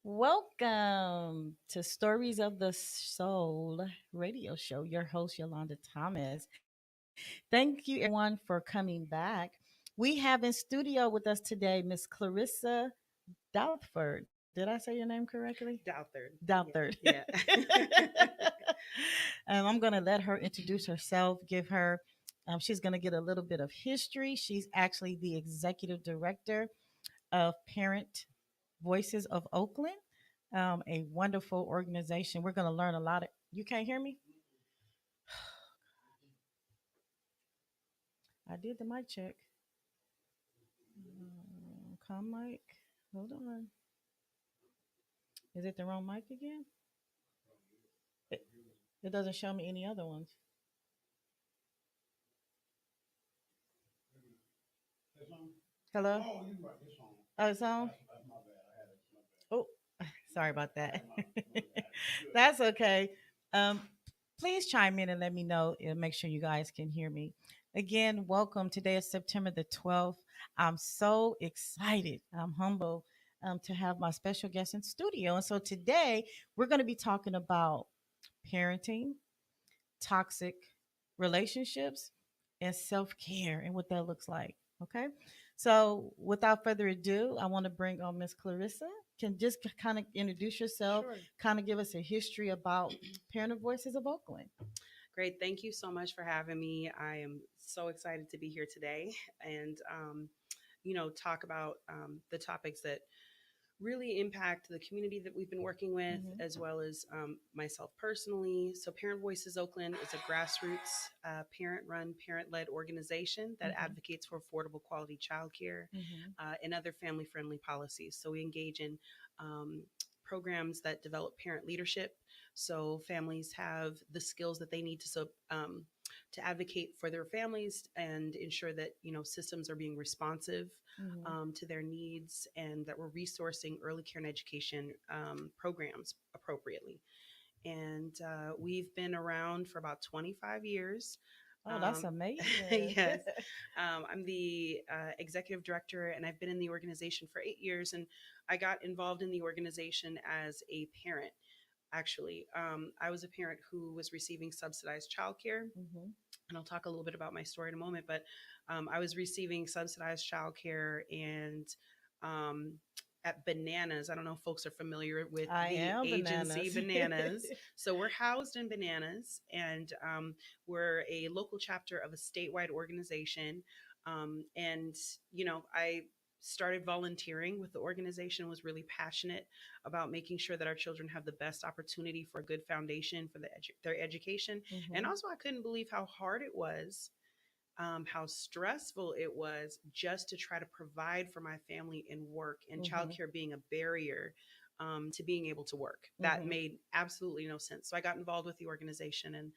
Welcome to Stories of the Soul radio show. Your host, Yolanda Thomas. Thank you, everyone, for coming back. We have in studio with us today Miss Clarissa Douthford. Did I say your name correctly? Douthard. Douthard. Yeah. I'm going to let her introduce herself, she's going to get a little bit of history. She's actually the executive director of Parent Voices of Oakland, a wonderful organization. We're going to learn a lot of. You can't hear me? I did the mic check. Come mic. Hold on. Is it the wrong mic again? It, it doesn't show me any other ones. Hello? Oh, it's on? Oh, sorry about that. That's okay. Um, please chime in and let me know and make sure you guys can hear me. Again, welcome. Today is September the 12th. I'm so excited. I'm humble to have my special guest in studio. And so today we're going to be talking about parenting, toxic relationships, and self care and what that looks like. Okay. So without further ado, I want to bring on Miss Clarissa. Can just kind of introduce yourself, Sure. kind of give us a history about Parent Voices of Oakland. Great. Thank you so much for having me. I am so excited to be here today and, talk about the topics that really impact the community that we've been working with, Mm-hmm. as well as myself personally. So, Parent Voices Oakland is a grassroots, parent run, parent led organization that Mm-hmm. advocates for affordable quality childcare Mm-hmm. and other family friendly policies. So, we engage in um, programs that develop parent leadership. So, families have the skills that they need to advocate for their families and ensure that systems are being responsive Mm-hmm. to their needs, and that we're resourcing early care and education programs appropriately. And we've been around for about 25 years. Oh, that's Um, amazing. yes, I'm the executive director, and I've been in the organization for 8 years. And I got involved in the organization as a parent. Actually, I was a parent who was receiving subsidized childcare, Mm-hmm. and I'll talk a little bit about my story in a moment. But I was receiving subsidized childcare and um, at Bananas. I don't know if folks are familiar with I the am agency bananas. Bananas. So we're housed in Bananas, and we're a local chapter of a statewide organization. And I started volunteering with the organization, was really passionate about making sure that our children have the best opportunity for a good foundation for their education. And Mm-hmm. also, I couldn't believe how hard it was, how stressful it was just to try to provide for my family and work, and Mm-hmm. childcare being a barrier to being able to work. That Mm-hmm. made absolutely no sense. So I got involved with the organization and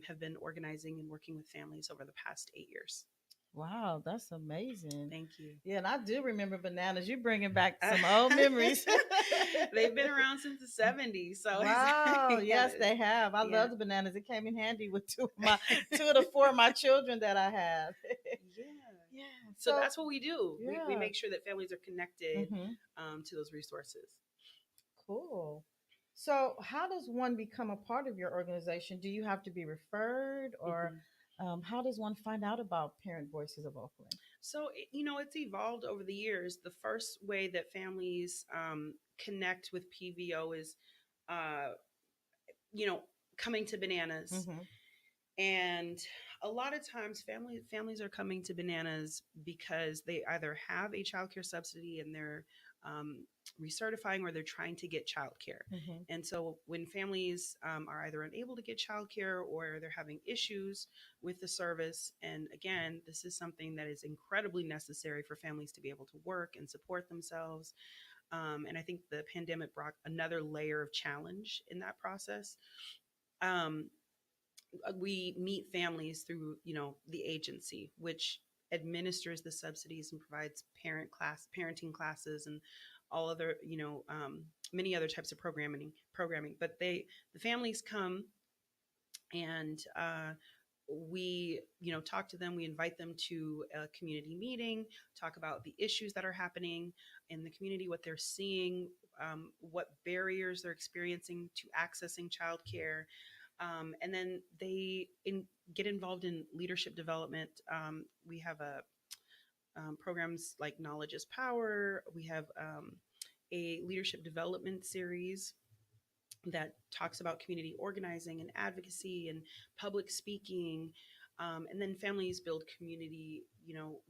have been organizing and working with families over the past 8 years. Wow, that's amazing. Thank you. Yeah, and I do remember bananas. You bringing back some old memories. They've been around since the 70s. So, Wow, yeah, yes, they have. I yeah. love the bananas. It came in handy with two of the four of my children that I have. Yeah. Yeah. So So that's what we do. We yeah. make sure that families are connected Mm-hmm. to those resources. Cool. So how does one become a part of your organization? Do you have to be referred, or Mhm. how does one find out about Parent Voices of Oakland? So, it's evolved over the years. The first way that families connect with PVO is, uh, you know, coming to Bananas. Mm-hmm. And a lot of times families are coming to Bananas because they either have a childcare subsidy and they're um, recertifying, or they're trying to get childcare. Mm-hmm. And so when families are either unable to get childcare or they're having issues with the service, and again, this is something that is incredibly necessary for families to be able to work and support themselves. And I think the pandemic brought another layer of challenge in that process. Um, we meet families through the agency, which administers the subsidies and provides parenting classes and all other many other types of programming. But the families come, and we talk to them, we invite them to a community meeting, talk about the issues that are happening in the community, what they're seeing, what barriers they're experiencing to accessing childcare, and then get involved in leadership development. We have a programs like Knowledge is Power. We have a leadership development series that talks about community organizing and advocacy and public speaking. And then families build community,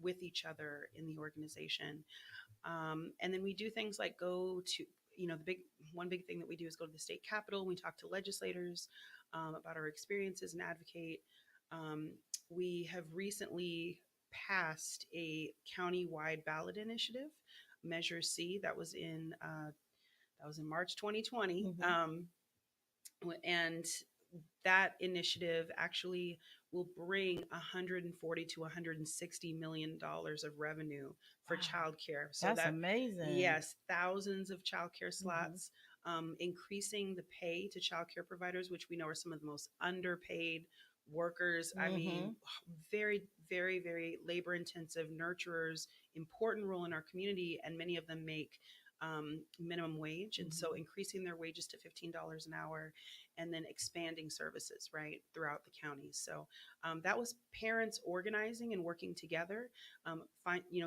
with each other in the organization. And then we do things like go to, the big thing that we do is go to the state capitol. We talk to legislators about our experiences and advocate. Um, we have recently passed a county-wide ballot initiative, Measure C, that was in March 2020. Mm-hmm. And that initiative actually will bring 140 to 160 million dollars of revenue for Wow, childcare. So that's that, amazing. yes, thousands of childcare Mm-hmm. slots, increasing the pay to childcare providers, which we know are some of the most underpaid workers. I Mm-hmm. mean, very, very, very labor intensive nurturers, important role in our community, and many of them make minimum wage. And so Mm-hmm. increasing their wages to $15 an hour, and then expanding services right throughout the county. So that was parents organizing and working together,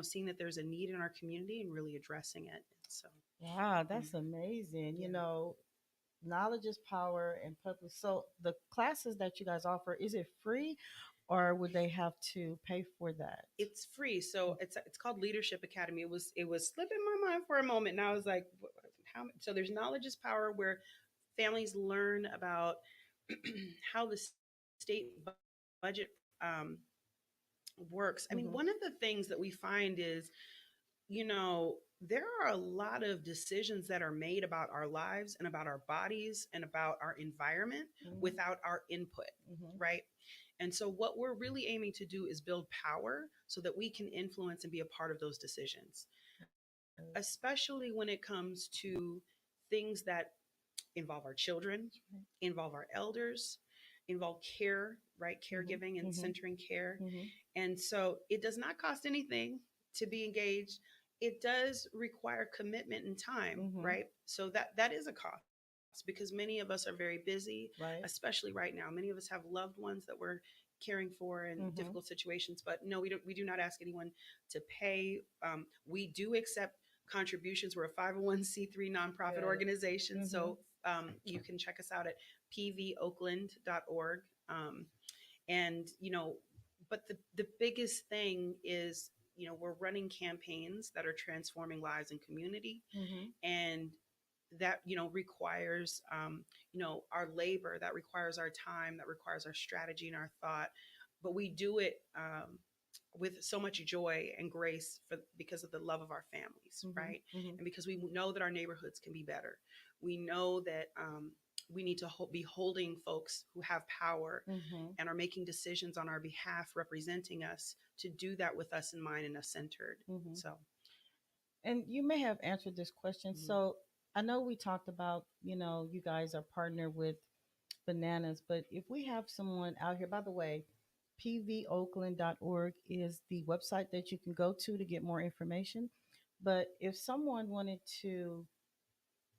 seeing that there's a need in our community and really addressing it. So Wow, mm, that's amazing. yeah, Knowledge is power and public. So the classes that you guys offer, is it free or would they have to pay for that? it's free. So it's called Leadership Academy. It was slipping my mind for a moment, and I was like, how? So there's Knowledge is Power, where families learn about how the state budget works. I mean, Mm-hmm. one of the things that we find is, there are a lot of decisions that are made about our lives and about our bodies and about our environment Mm-hmm. without our input, Mm-hmm. right? And so, what we're really aiming to do is build power so that we can influence and be a part of those decisions, especially when it comes to things that involve our children, involve our elders, involve care, right? Mm-hmm. Caregiving and Mm-hmm. centering care. Mm-hmm. And so it does not cost anything to be engaged. It does require commitment and time, Mm-hmm. right? So that is a cost because many of us are very busy, Right. especially right now. Many of us have loved ones that we're caring for in Mm-hmm. difficult situations. But no, we do not ask anyone to pay. We do accept contributions. We're a 501c3 nonprofit Good. organization. Mm-hmm. So you can check us out at pvoakland.org. And, but the biggest thing is, we're running campaigns that are transforming lives and community. Mm-hmm. And that, requires, our labor, that requires our time, that requires our strategy and our thought. But we do it with so much joy and grace because of the love of our families, Mm-hmm. right? Mm-hmm. And because we know that our neighborhoods can be better. We know that we need to be holding folks who have power Mm-hmm. and are making decisions on our behalf, representing us, to do that with us in mind and us centered. Mm-hmm. So, And you may have answered this question. mhm, So I know we talked about, you guys are partnered with bananas, but if we have someone out here, by the way, pvoakland.org is the website that you can go to get more information. But if someone wanted to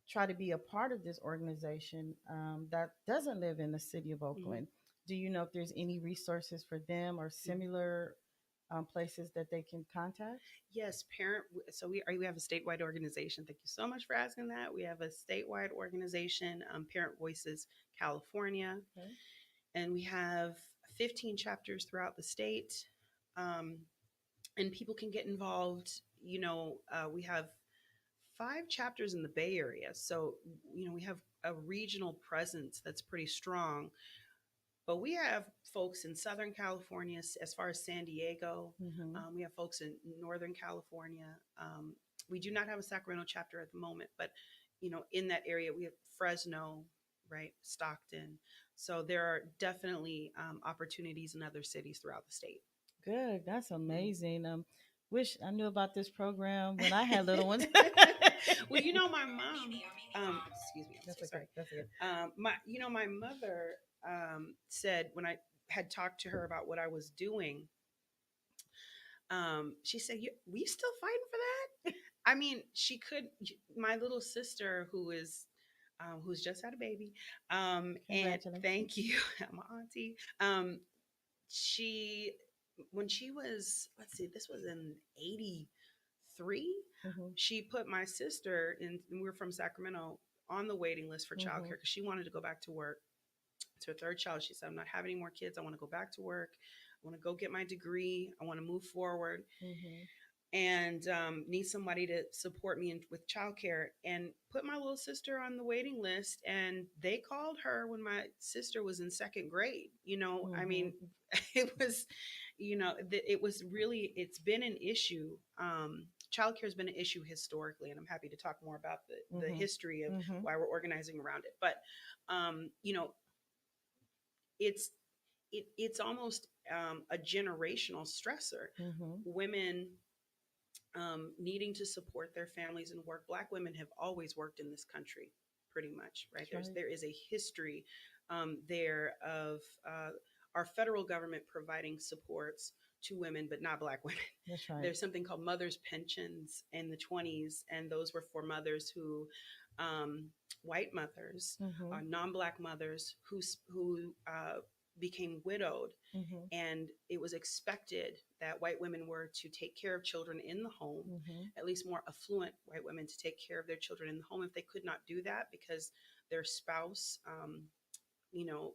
try to be a part of this organization that doesn't live in the city of mhm, Oakland, do you know if there's any resources for them or mhm. similar places that they can contact? Yes, parent. So we have a statewide organization. Thank you so much for asking that. We have a statewide organization, Parent Voices California, Okay. and we have 15 chapters throughout the state. Um, and people can get involved. We have 5 chapters in the Bay Area, so we have a regional presence that's pretty strong. But we have folks in Southern California, as far as San Diego. Mm-hmm. We have folks in Northern California. We do not have a Sacramento chapter at the moment, but in that area we have Fresno, right, Stockton. So there are definitely opportunities in other cities throughout the state. Good. That's Mhm. amazing. Wish I knew about this program when I had little ones. Well, my mom. Excuse me. I'm so That's okay. sorry. That's okay. My mother said when I had talked to her about what I was doing, she said, "We still fighting for that?" I mean, she could. My little sister, who's just had a baby, and Congratulations. thank you, my auntie. She when she was, let's see, this was in '83. Mm-hmm. She put my sister in. We were from Sacramento, on the waiting list for childcare Mm-hmm. because she wanted to go back to work. It's her third child. She said, "I'm not having any more kids. I want to go back to work. I want to go get my degree. I want to move forward." Mm-hmm. And need somebody to support me with childcare, and put my little sister on the waiting list. And they called her when my sister was in second grade. I Mm-hmm. mean, it was, it was really, it's been an issue. Childcare has been an issue historically, and I'm happy to talk more about the Mm-hmm. history of Mm-hmm. why we're organizing around it. But, um, you know, it's, it's almost a generational stressor. Mm-hmm. Women needing to support their families and work. Black women have always worked in this country, pretty much, right? That's right. There is a history there of our federal government providing supports to women, but not Black women. That's right. There's something called mothers' pensions in the 20s, and those were for mothers who, um, white mothers, Mm-hmm. non-Black mothers who became widowed, Mm-hmm. and it was expected that white women were to take care of children in the home, Mm-hmm. at least more affluent white women to take care of their children in the home. If they could not do that because their spouse, you know,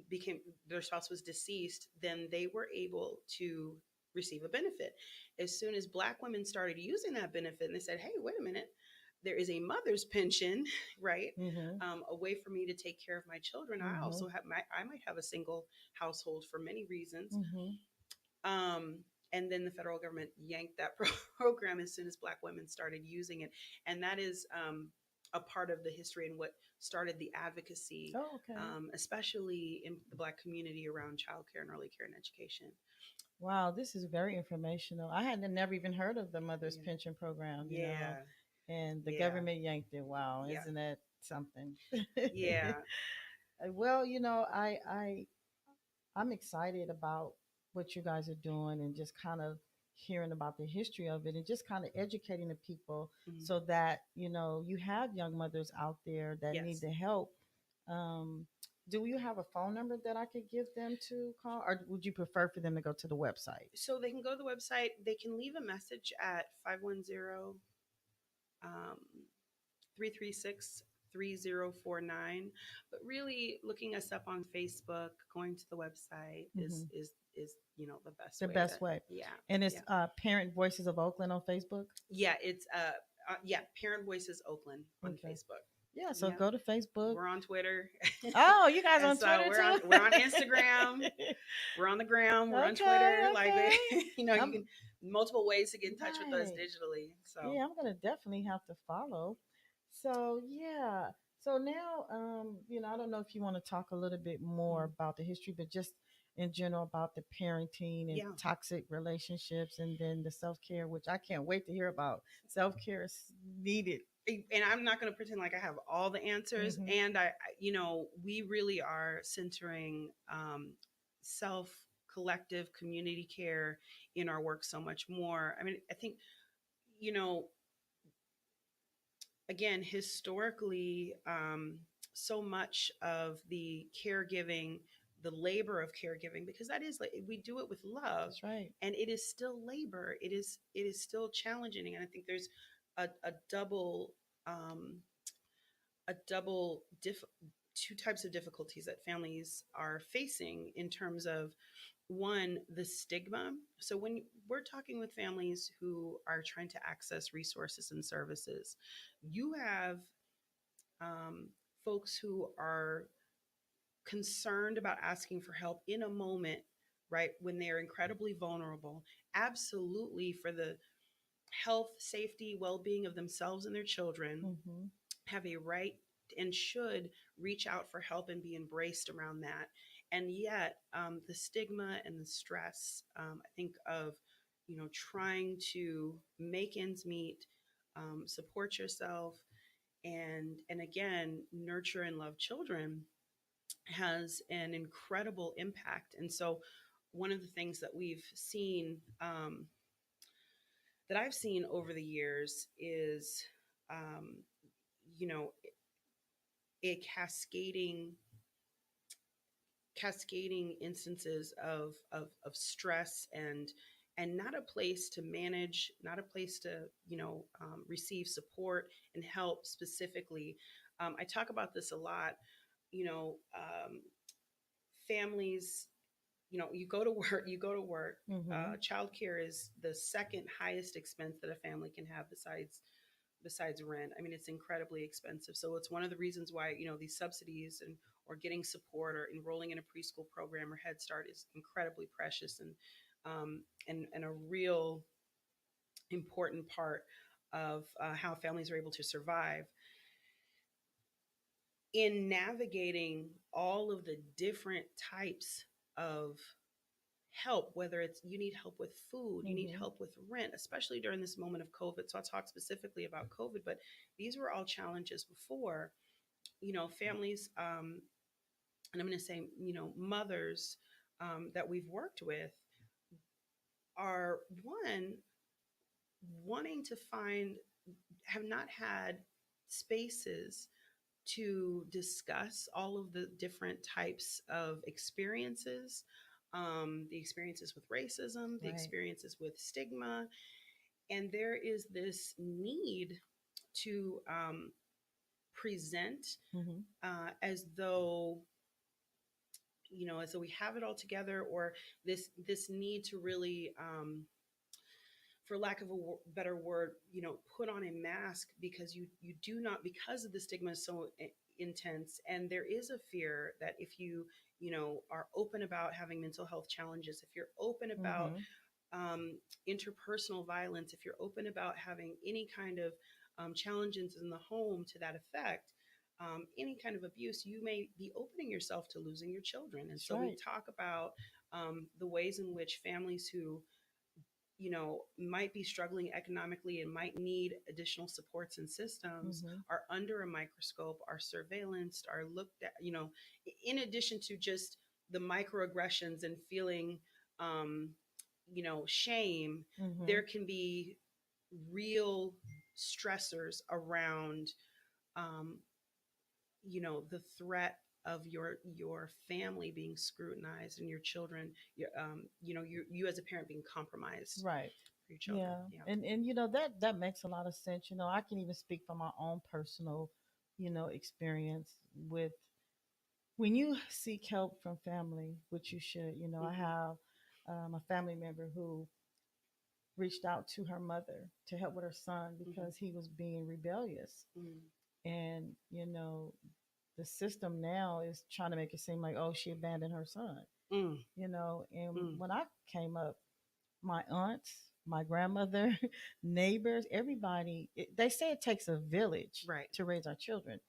became their spouse was deceased, then they were able to receive a benefit. As soon as Black women started using that benefit, and they said, "Hey, wait a minute, there is a mother's pension, right? Mm-hmm. A way for me to take care of my children. I Mm-hmm. also I might have a single household for many reasons." Mm-hmm. Um, and then the federal government yanked that program as soon as Black women started using it. And that is a part of the history and what started the advocacy, Oh, okay. especially in the Black community around childcare and early care and education. Wow, this is very informational. I had never even heard of the mother's Yeah. pension program, Yeah. and the Yeah. government yanked it. Wow, Yeah. isn't that something? Yeah. Well, I'm excited about what you guys are doing and just kind of hearing about the history of it and just kind of educating the people Mhm. so that, you have young mothers out there that need Yes. the help. Um, do you have a phone number that I could give them to call, or would you prefer for them to go to the website? So they can go to the website. They can leave a message at 510 um, 336 3049. But really, looking us up on Facebook, going to the website Hmm. is the best The way to. best way. Yeah. And it's Yeah. Parent Voices of Oakland on Facebook. Yeah, it's yeah, Parent Voices Oakland on Okay. Facebook. Yeah, so Yeah. go to Facebook. We're on Twitter. Oh, you guys And on so Twitter we're on too? Instagram, we're on the gram, we're on Okay, Twitter. Like okay. you I'm can multiple ways to get in touch with us right. digitally. So Yeah, I'm gonna definitely have to follow. So yeah. So now, I don't know if you want to talk a little bit more mhm. about the history, but just in general about the parenting and Yeah. toxic relationships, and then the self care, which I can't wait to hear about. Self care is needed. And I'm not going to pretend like I have all the answers. Hmm. And we really are centering self collective community care in our work so much more. I mean, I think, you know, again, historically, so much of the caregiving, the labor of caregiving, because that is like we do it with love, That's right. and it is still labor. It is still challenging, and I think there's a double um, a double diff two types of difficulties that families are facing in terms of one, the stigma. So when we're talking with families who are trying to access resources and services, you have um, folks who are concerned about asking for help in a moment, right, when they're incredibly vulnerable, absolutely for the health, safety, well-being of themselves and their children, Hmm. have a right and should reach out for help and be embraced around that. And yet, the stigma and the stress, I think of, trying to make ends meet, support yourself, and again, nurture and love children. has an incredible impact. And so, one of the things that we've seen, that I've seen over the years, is, um, you know, a cascading instances of stress, and not a place to manage, not a place to, receive support and help specifically. I talk about this a lot. You know um, families, you go to work, Mm-hmm. childcare is the second highest expense that a family can have, besides rent. I mean, it's incredibly expensive. So it's one of the reasons why, these subsidies, and or getting support, or enrolling in a preschool program or Head Start, is incredibly precious, and a real important part of how families are able to survive in navigating all of the different types of help, whether it's you need help with food, you need Mm-hmm. help with rent, especially during this moment of COVID. So I'll talk specifically about COVID, but these were all challenges before. Families, and I'm going to say, mothers, that we've worked with, are one, wanting to find, have not had spaces to discuss all of the different types of experiences, the experiences with racism, the Right. experiences with stigma. And there is this need to, present, Mm-hmm. as though, as though we have it all together, or this need to really, for lack of a better word, put on a mask, because you do not, because of the stigma is so intense. And there is a fear that if you, are open about having mental health challenges, if you're open about, Mm-hmm. um, interpersonal violence, if you're open about having any kind of, challenges in the home to that effect, any kind of abuse, you may be opening yourself to losing your children. And That's so we right. talk about, the ways in which families who, might be struggling economically and might need additional supports and systems, Mm-hmm. are under a microscope, are surveillanced, are looked at, in addition to just the microaggressions and feeling, um, shame. Mm-hmm. There can be real stressors around, um, the threat of your family being scrutinized, and your children, you as a parent being compromised Right. for your children. Yeah. Yeah. And that makes a lot of sense. I can even speak from my own personal, experience with when you seek help from family, which you should. I Mm-hmm. have a family member who reached out to her mother to help with her son Mm-hmm. because he was being rebellious. Mm-hmm. And, the system now is trying to make it seem like, oh, she abandoned her son, Mm. and Mm. when I came up, my aunts, my grandmother, neighbors, everybody, they say it takes a village Right. to raise our children.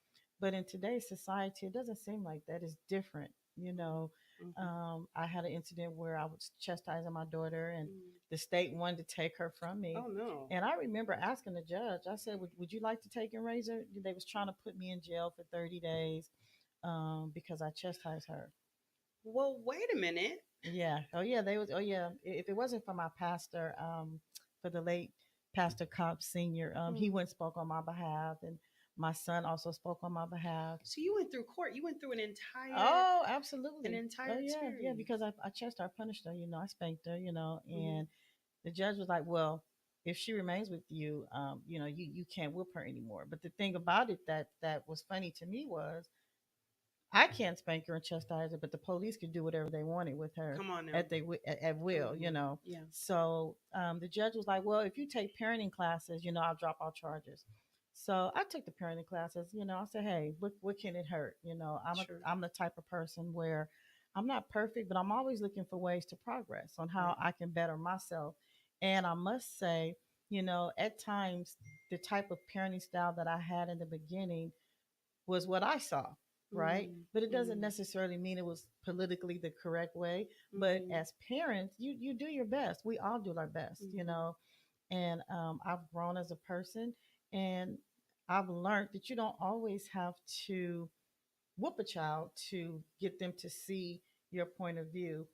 But in today's society, it doesn't seem like that. It's different. Mm-hmm. I had an incident where I was chastising my daughter, and Mm. the state wanted to take her from me. Oh no. And I remember asking the judge, I said, would you like to take and raise her? They was trying to put me in jail for 30 days because I chastised her. Well, wait a minute. Yeah. Oh yeah. They was. Oh yeah. If it wasn't for my pastor, for the late Pastor Cobb Senior, he Mm. went and spoke on my behalf, and my son also spoke on my behalf. So you went through court. You went through Oh, an absolutely. Oh entire yeah, yeah. experience. Because I chased her, I punished her. I spanked her. Mm-hmm. And the judge was like, "Well, if she remains with you, you can't whip her anymore." But the thing about it that was funny to me was I can't spank her and chastise her, but the police could do whatever they wanted with her Come on now. at will, Mm-hmm. Yeah. So the judge was like, "Well, if you take parenting classes, I'll drop all charges." So I took the parenting classes. I said, "Hey, what can it hurt?" Sure. I'm the type of person where I'm not perfect, but I'm always looking for ways to progress on how Right. I can better myself. And I must say, at times the type of parenting style that I had in the beginning was what I saw, right? Mm. But it doesn't Mm. necessarily mean it was politically the correct way. But Mm-hmm. as parents, you do your best. We all do our best, Mm-hmm. And I've grown as a person, and I've learned that you don't always have to whoop a child to get them to see your point of view.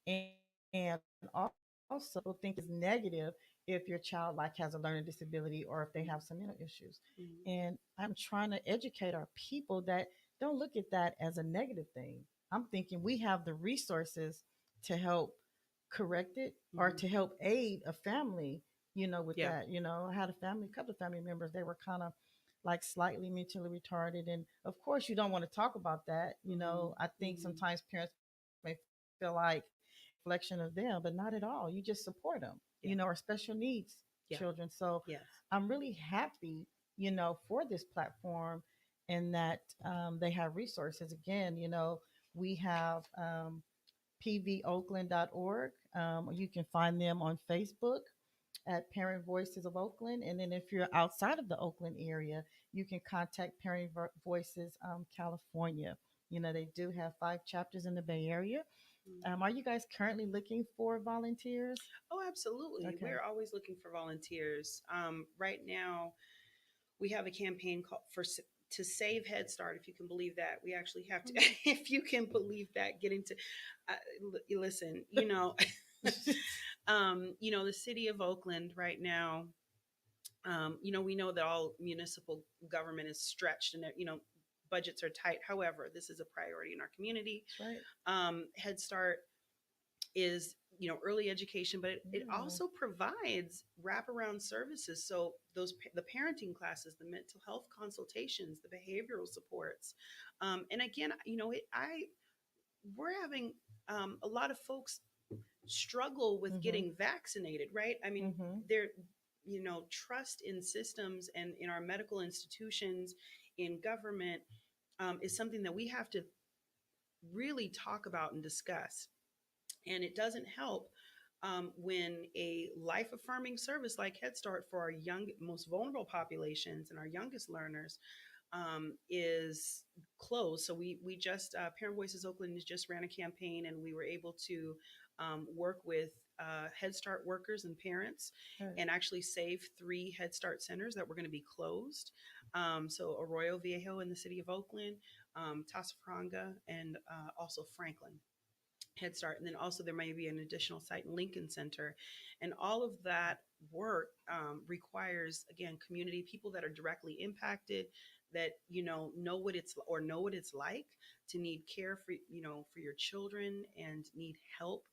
And also, people think it's negative if your child like has a learning disability or if they have some mental issues. Mhm. And I'm trying to educate our people that don't look at that as a negative thing. I'm thinking we have the resources to help correct it or Mhm. to help aid a family, with Yeah. that. I had a couple of family members, they were kind of like slightly mentally retarded. And of course, you don't want to talk about that. Mhm. I think Mhm. sometimes parents may feel like it's a reflection of them, but not at all. You just support them, Yeah. or special needs Yeah. children. So Yes. I'm really happy, for this platform and that they have resources. Again, we have pvoakland.org. You can find them on Facebook at Parent Voices of Oakland. And then if you're outside of the Oakland area, you can contact Parent Voices California. They do have 5 chapters in the Bay Area. Mhm. Are you guys currently looking for volunteers? Oh, absolutely. Okay. We're always looking for volunteers. Right now, we have a campaign called to save Head Start. If you can believe that, we actually have to. If you can believe that, getting to listen. The city of Oakland right now. We know that all municipal government is stretched and budgets are tight. However, this is a priority in our community. That's right. Head Start is early education, but it Yeah. also provides wraparound services. So the parenting classes, the mental health consultations, the behavioral supports, and again, I we're having a lot of folks struggle with Mm-hmm. getting vaccinated, right? I mean, Mm-hmm. they're trust in systems and in our medical institutions, in government, is something that we have to really talk about and discuss. And it doesn't help when a life affirming service like Head Start for our young, most vulnerable populations and our youngest learners is closed. So we just Parent Voices Oakland just ran a campaign, and we were able to work with Head Start workers and parents, Right. and actually save 3 Head Start centers that were going to be closed. So Arroyo Viejo in the city of Oakland, Tasafranga, and also Franklin. Head Start. And then also there may be an additional site in Lincoln Center. And all of that work requires, again, community people that are directly impacted, that, know what it's like to need care for your children and need help.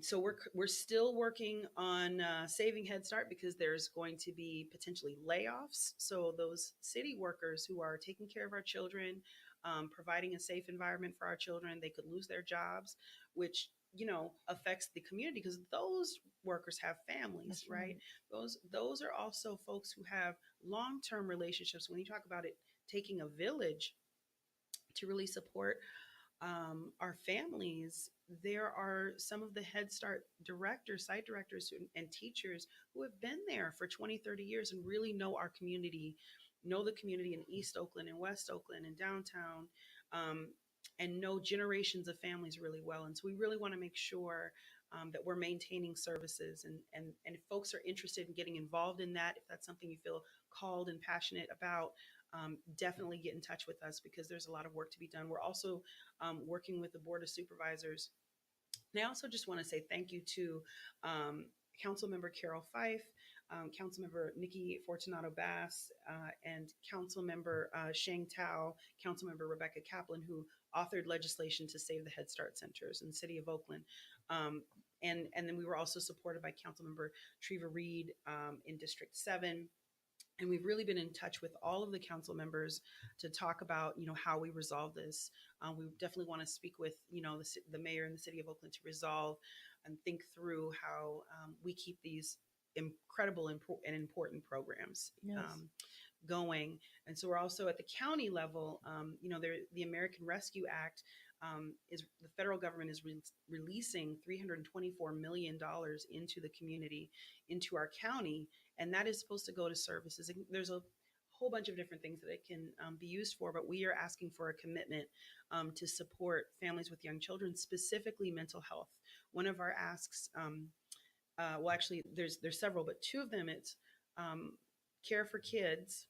So we're still working on saving Head Start because there's going to be potentially layoffs. So those city workers who are taking care of our children, providing a safe environment for our children, they could lose their jobs, which affects the community because those workers have families, That's right? right. Those are also folks who have long term relationships. When you talk about it taking a village to really support our families, there are some of the Head Start directors, site directors, and teachers who have been there for 20, 30 years and really know our community, know the community in East Oakland and West Oakland and downtown, um, and know generations of families really well. And so we really want to make sure that we're maintaining services. And if folks are interested in getting involved in that, if that's something you feel called and passionate about, definitely get in touch with us because there's a lot of work to be done. We're also working with the Board of Supervisors. And I also just want to say thank you to um, Councilmember Carol Fife, Councilmember Nikki Fortunato Bass, and Councilmember Shang Tao, Councilmember Rebecca Kaplan, who authored legislation to save the Head Start centers in the city of Oakland. Um, and then we were also supported by Councilmember Treva Reed in District 7, and we've really been in touch with all of the council members to talk about how we resolve this. We definitely want to speak with the mayor and the city of Oakland to resolve and think through how we keep these incredible and important programs Yes. going. And so we're also at the county level. The American Rescue Act is the federal government is releasing $324 million into the community, into our county, and that is supposed to go to services. There's a whole bunch of different things that it can be used for, but we are asking for a commitment to support families with young children, specifically mental health. One of our asks, well, actually, there's several, but 2 of them, it's care for kids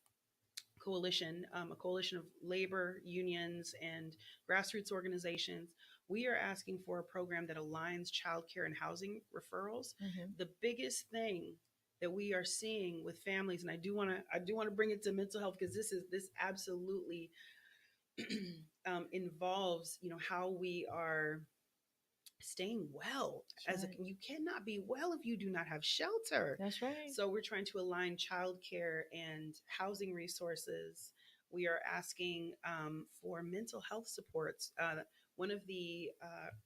coalition, a coalition of labor unions and grassroots organizations. We are asking for a program that aligns childcare and housing referrals. Mm-hmm. The biggest thing that we are seeing with families, and I do want to bring it to mental health because this absolutely involves how we are staying well That's as a, right. you cannot be well if you do not have shelter. That's right. So we're trying to align childcare and housing resources. We are asking for mental health supports. One of the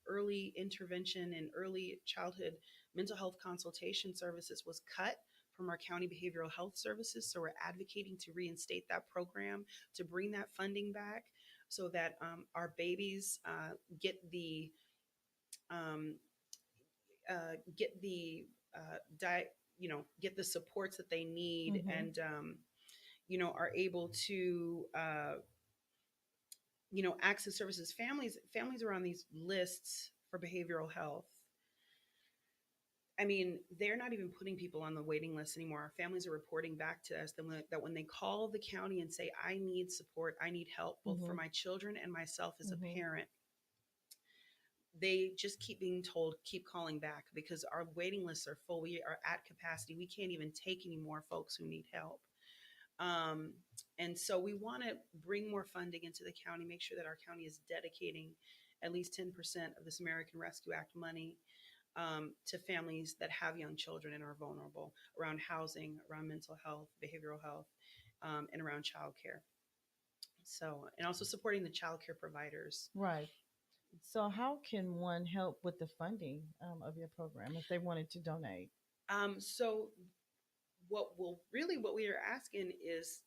early intervention and early childhood mental health consultation services was cut from our county behavioral health services. So we're advocating to reinstate that program, to bring that funding back so that our babies get the um, get the diet, get the supports that they need, Mm-hmm. and are able to access services. Families are on these lists for behavioral health. I mean, they're not even putting people on the waiting list anymore. Our families are reporting back to us that when they call the county and say, I need support, I need help, both for Mm-hmm. my children and myself as a Mm-hmm. parent, they just keep being told, keep calling back because our waiting lists are full. We are at capacity. We can't even take any more folks who need help. Um, and so we want to bring more funding into the county, make sure that our county is dedicating at least 10% of this American Rescue Act money to families that have young children and are vulnerable around housing, around mental health, behavioral health, and around childcare. So, and also supporting the childcare providers. Right. So, how can one help with the funding of your program if they wanted to donate? So what we are asking is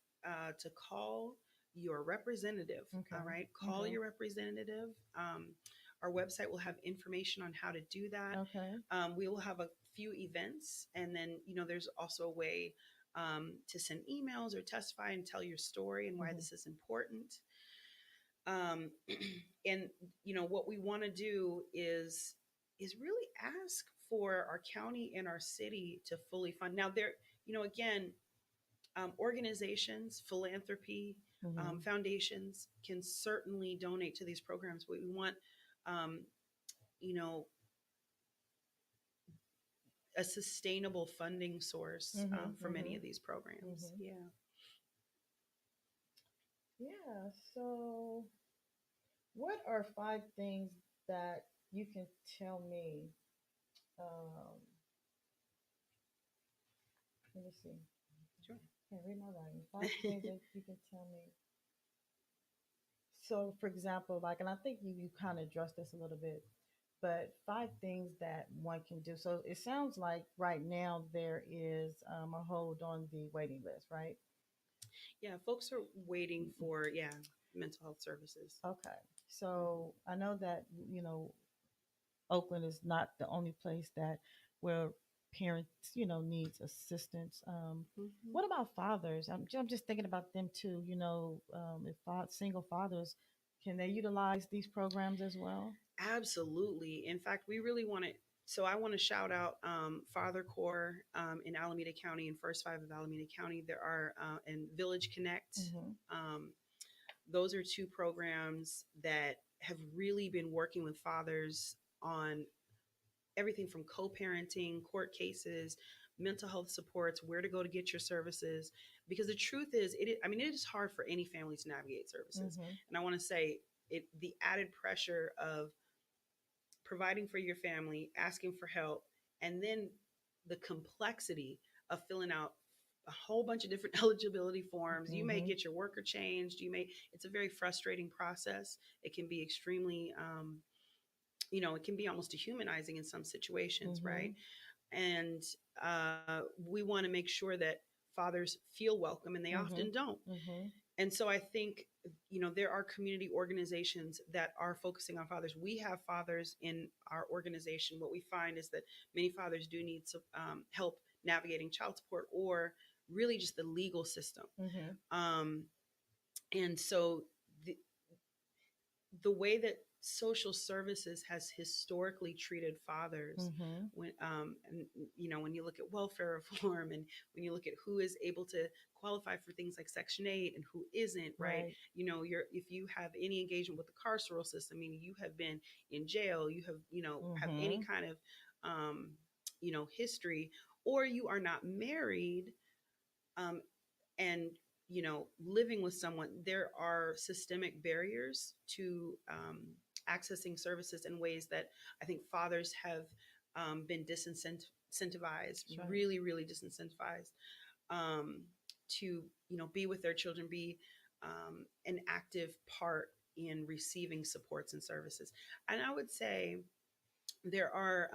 to call your representative. Okay. All right, call Okay. your representative. Our website will have information on how to do that. Okay. We will have a few events, and then there's also a way to send emails or testify and tell your story and why Mm-hmm. this is important. um, and what we want to do is really ask for our county and our city to fully fund. Now there, again, organizations, philanthropy, Mm-hmm. foundations can certainly donate to these programs. We want um, you know a sustainable funding source Mm-hmm. for many Mm-hmm. of these programs. Mm-hmm. Yeah. Yeah. So, what are five things that you can tell me? Um, Let me see. Sure. Can't read my writing. Five things that you can tell me. So, for example, like, and I think you kind of addressed this a little bit, but five things that one can do. So it sounds like right now there is a hold on the waiting list, right? Yeah, folks are waiting for, yeah, mental health services. Okay. So I know that, Oakland is not the only place that where parents, needs assistance. Hmm. What about fathers? I'm just thinking about them too. If single fathers, can they utilize these programs as well? Absolutely. In fact, we really want to. So I want to shout out Father Corps in Alameda County and First Five of Alameda County. There are and Village Connect. Mm-hmm. Um, those are two programs that have really been working with fathers on everything from co-parenting, court cases, mental health supports, where to go to get your services. Because the truth is, I mean, it is hard for any family to navigate services. Mm-hmm. And I want to say the added pressure of providing for your family, asking for help, and then the complexity of filling out a whole bunch of different eligibility forms. You may Mm-hmm. get your worker changed. It's a very frustrating process. It can be extremely, it can be almost dehumanizing in some situations, Mm-hmm. right? And we want to make sure that fathers feel welcome, and they Mm-hmm. often don't. Mm-hmm. And so I think, there are community organizations that are focusing on fathers. We have fathers in our organization. What we find is that many fathers do need some help navigating child support or really just the legal system. Mm-hmm. Um, and so the way that social services has historically treated fathers Mm-hmm. when and when you look at welfare reform, and when you look at who is able to qualify for things like Section 8 and who isn't, right? Right. You're if you have any engagement with the carceral system, meaning you have been in jail, you have have any Mm-hmm. kind of um history, or you are not married, um and living with someone, there are systemic barriers to accessing services in ways that I think fathers have been disincentivized, That's right. really, really disincentivized, um, to be with their children, be an active part in receiving supports and services. And I would say there are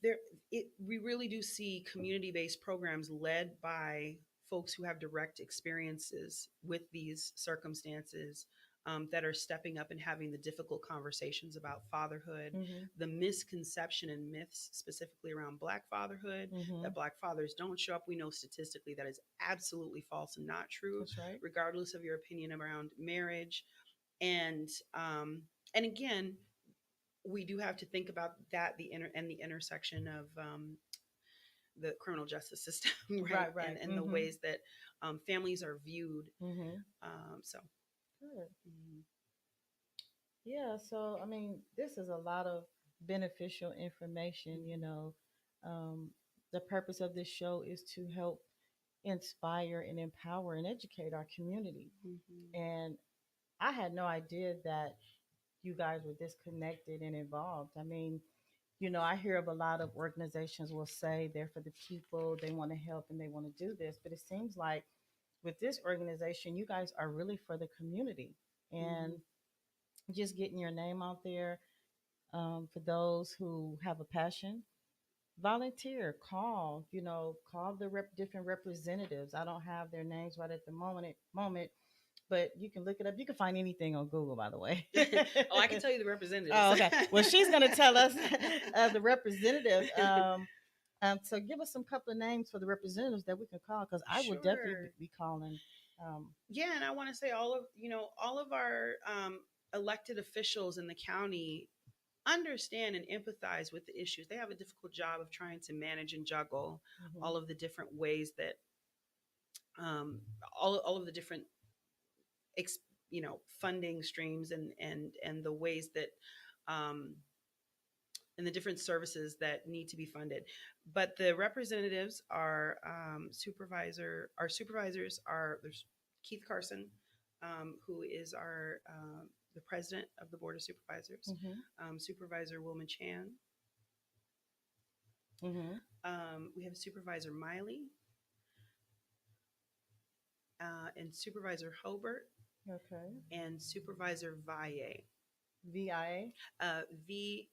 there we really do see community-based programs led by folks who have direct experiences with these circumstances, that are stepping up and having the difficult conversations about fatherhood, Mm-hmm. the misconception and myths specifically around Black fatherhood, Mm-hmm. that Black fathers don't show up. We know statistically that is absolutely false and not true, That's right. regardless of your opinion around marriage. And again, we do have to think about that, the intersection of the criminal justice system, right, Right, right. and the Mm-hmm. ways that families are viewed. Mm-hmm. So Good. mhm. Yeah, so I mean, this is a lot of beneficial information, you Mhm. know. Um, the purpose of this show is to help inspire and empower and educate our community. Mhm. And I had no idea that you guys were disconnected and involved. I mean, I hear of a lot of organizations will say they're for the people, they want to help and they want to do this, but it seems like with this organization, you guys are really for the community and Mhm. just getting your name out there. For those who have a passion, volunteer, call, call the different representatives. I don't have their names right at the moment, but you can look it up. You can find anything on Google, by the way. Oh, I can tell you the representatives. Oh, okay. Well, she's going to tell us the representative. So give us some couple of names for the representatives that we can call, because I will definitely Sure. be calling. Yeah, and I want to say all of our elected officials in the county understand and empathize with the issues. They have a difficult job of trying to manage and juggle Mhm. all of the different ways that um, all of the different ex, funding streams, and the ways that um, and the different services that need to be funded. But the representatives are our supervisors are there's Keith Carson, who is our the president of the board of supervisors, Mhm. Supervisor Wilma Chan. Mhm. We have Supervisor Miley, and Supervisor Hobart, Okay. and Supervisor Valle. VIA. Uh, V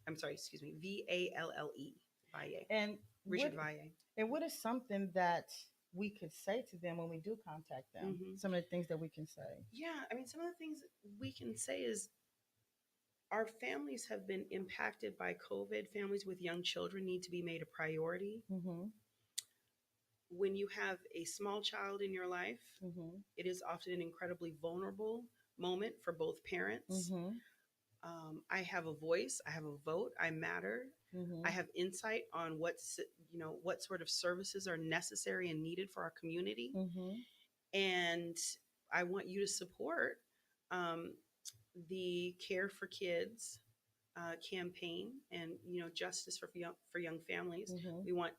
I'm sorry, excuse me, Valle. Valle. And Richard what Valle. and what is something that we could say to them when we do contact them? Hmm. Some of the things that we can say. Yeah, I mean, some of the things we can say is our families have been impacted by COVID. Families with young children need to be made a priority. Mhm. When you have a small child in your life, Mhm. it is often an incredibly vulnerable moment for both parents. Mhm. I have a voice, I have a vote, I matter. I Mhm. have insight on what sort of services are necessary and needed for our community, Mhm. and I want you to support um, the Care for Kids campaign, and justice for young families. Mhm. We want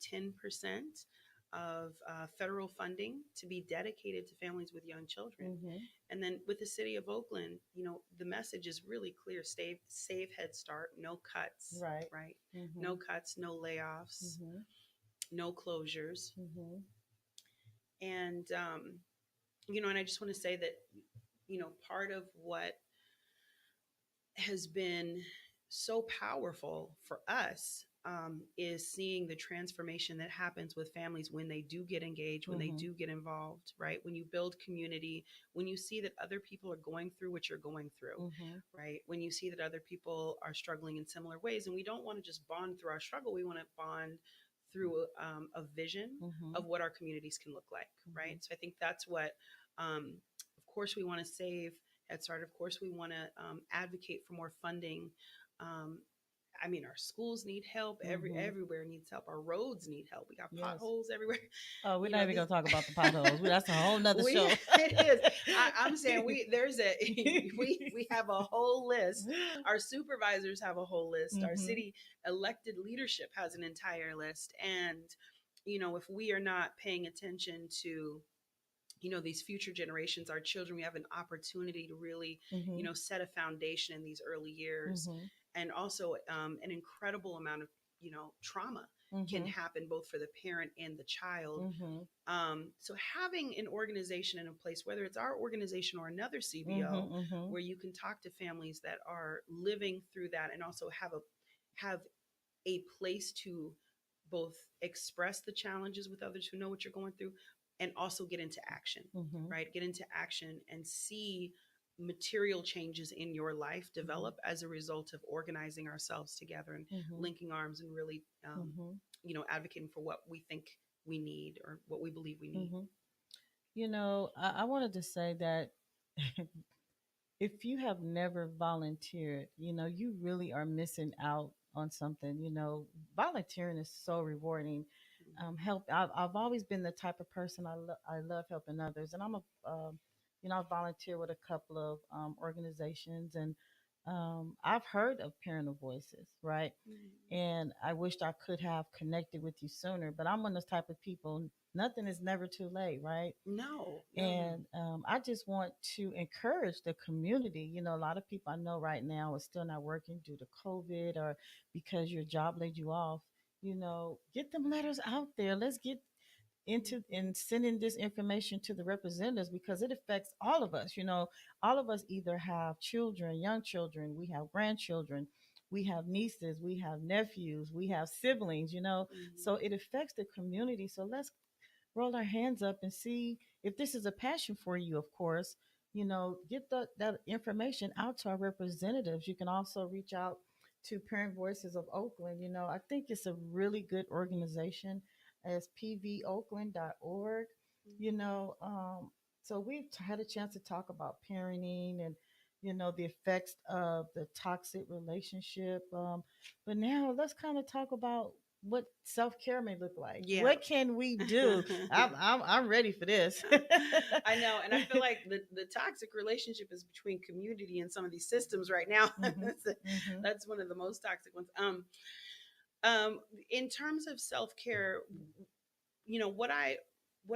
10% of federal funding to be dedicated to families with young children. Mhm. And then with the city of Oakland, the message is really clear: save Head Start, no cuts, Right. right? No Mhm. cuts, no layoffs, Mhm. no closures. Mhm. And and I just want to say that part of what has been so powerful for us, is seeing the transformation that happens with families when they do get engaged, when they Mhm. do get involved, right? When you build community, when you see that other people are going through what you're going through, Mhm. right? When you see that other people are struggling in similar ways, and we don't want to just bond through our struggle, we want to bond through a vision Mhm. of what our communities can look like, right? Mhm. So I think that's what, of course, we want to save Head Start. Of course, we want to advocate for more funding. Um, I mean, our schools need help. Mm-hmm. Everywhere needs help. Our roads need help. We got Yes. potholes everywhere. Oh, we're You not know, even these gonna talk about the potholes. That's a whole nother we show. it is. I'm saying there's a we have a whole list. Our supervisors have a whole list. Our Mm-hmm. city elected leadership has an entire list. And if we are not paying attention to these future generations, our children, we have an opportunity to really Mm-hmm. set a foundation in these early years. Mm-hmm. And also an incredible amount of trauma can Mm-hmm. happen both for the parent and the child. Mm-hmm. So having an organization in a place, whether it's our organization or another CBO, Mm-hmm. Mm-hmm. where you can talk to families that are living through that, and also have a place to both express the challenges with others who know what you're going through, and also get into action, Mm-hmm. right? Get into action and see material changes in your life develop as a result of organizing ourselves together and Mm-hmm. linking arms and really, Mm-hmm. advocating for what we think we need or what we believe we need. Mm-hmm. I wanted to say that if you have never volunteered, you really are missing out on something. Volunteering is so rewarding. Help. I've always been the type of person I love helping others, and I volunteer with a couple of organizations, and I've heard of Parental Voices, right? Mhm. And I wished I could have connected with you sooner, but I'm one of those type of people. Nothing is never too late, right? No, no, no. And I just want to encourage the community. A lot of people I know right now are still not working due to COVID or because your job laid you off. Get them letters out there. Let's get into Mhm. and sending this information to the representatives because it affects all of us. All of us either have children, young children, we have grandchildren, we have nieces, we have nephews, we have siblings. So Mhm. it affects the community. So let's roll our hands up and see if this is a passion for you, of course. Get that information out to our representatives. You can also reach out to Parent Voices of Oakland. I think it's a really good organization as pvoakland.org. you Mhm. know um, so we've had a chance to talk about parenting and the effects of the toxic relationship, but now let's kind of talk about what self-care may look like. Yeah. What can we do? I'm ready for this. I know, and I feel like the toxic relationship is between community and some of these systems right now. Mhm. Mhm. That's one of the most toxic ones. In terms of self care, what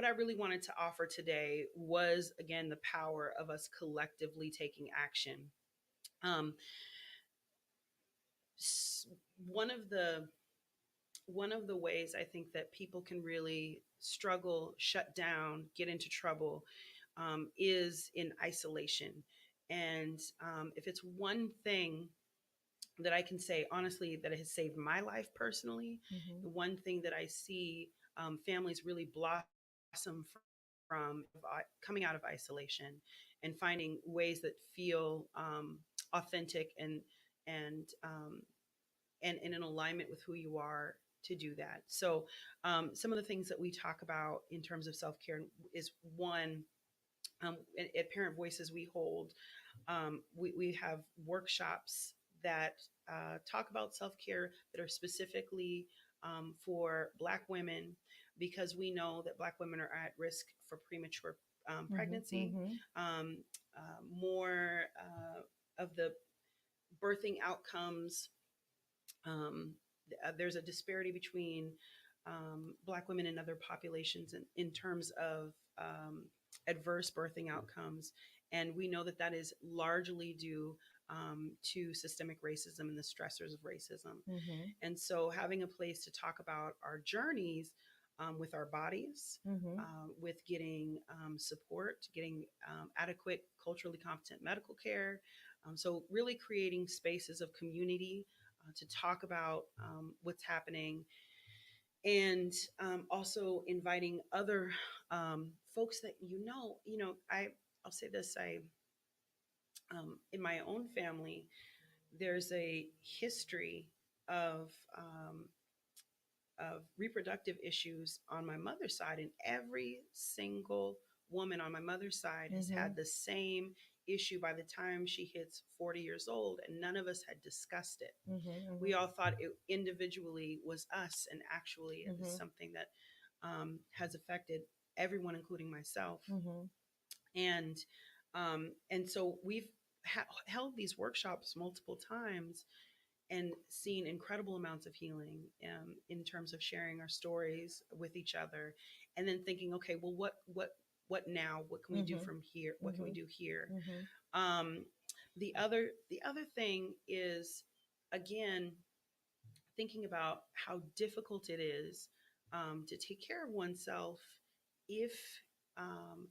I really wanted to offer today was again the power of us collectively taking action. Um, s- one of the one of the ways I think that people can really struggle, shut down, get into trouble, is in isolation. And if it's one thing that I can say honestly that has saved my life personally, Mhm. the one thing that I see families really blossom from coming out of isolation and finding ways that feel authentic and in alignment with who you are to do that. So, some of the things that we talk about in terms of self care is one, at Parent Voices, we hold, we have workshops that talk about self care that are specifically for Black women, because we know that Black women are at risk for premature Mhm. pregnancy. Mhm. More of the birthing outcomes, there's a disparity between Black women and other populations in terms of adverse birthing outcomes. And we know that that is largely due to systemic racism and the stressors of racism. Mhm. And so, having a place to talk about our journeys with our bodies, Mhm. with getting support, getting adequate, culturally competent medical care. So, really creating spaces of community to talk about what's happening, and also inviting other folks that I'll say this: I in my own family, there's a history of um, of reproductive issues on my mother's side, and every single woman on my mother's side has Mm-hmm. had the same issue by the time she hits 40 years old, and none of us had discussed it. Mm-hmm. We all thought it individually was us, and actually it was Mm-hmm. something that has affected everyone, including myself. Mm-hmm. And so we've held these workshops multiple times and seen incredible amounts of healing in terms of sharing our stories with each other, and then thinking, okay, well, what now? What can we do Mm-hmm. from here? What can we Mm-hmm. do here? Mm-hmm. Um, the other thing is, again, thinking about how difficult it is to take care of oneself if um,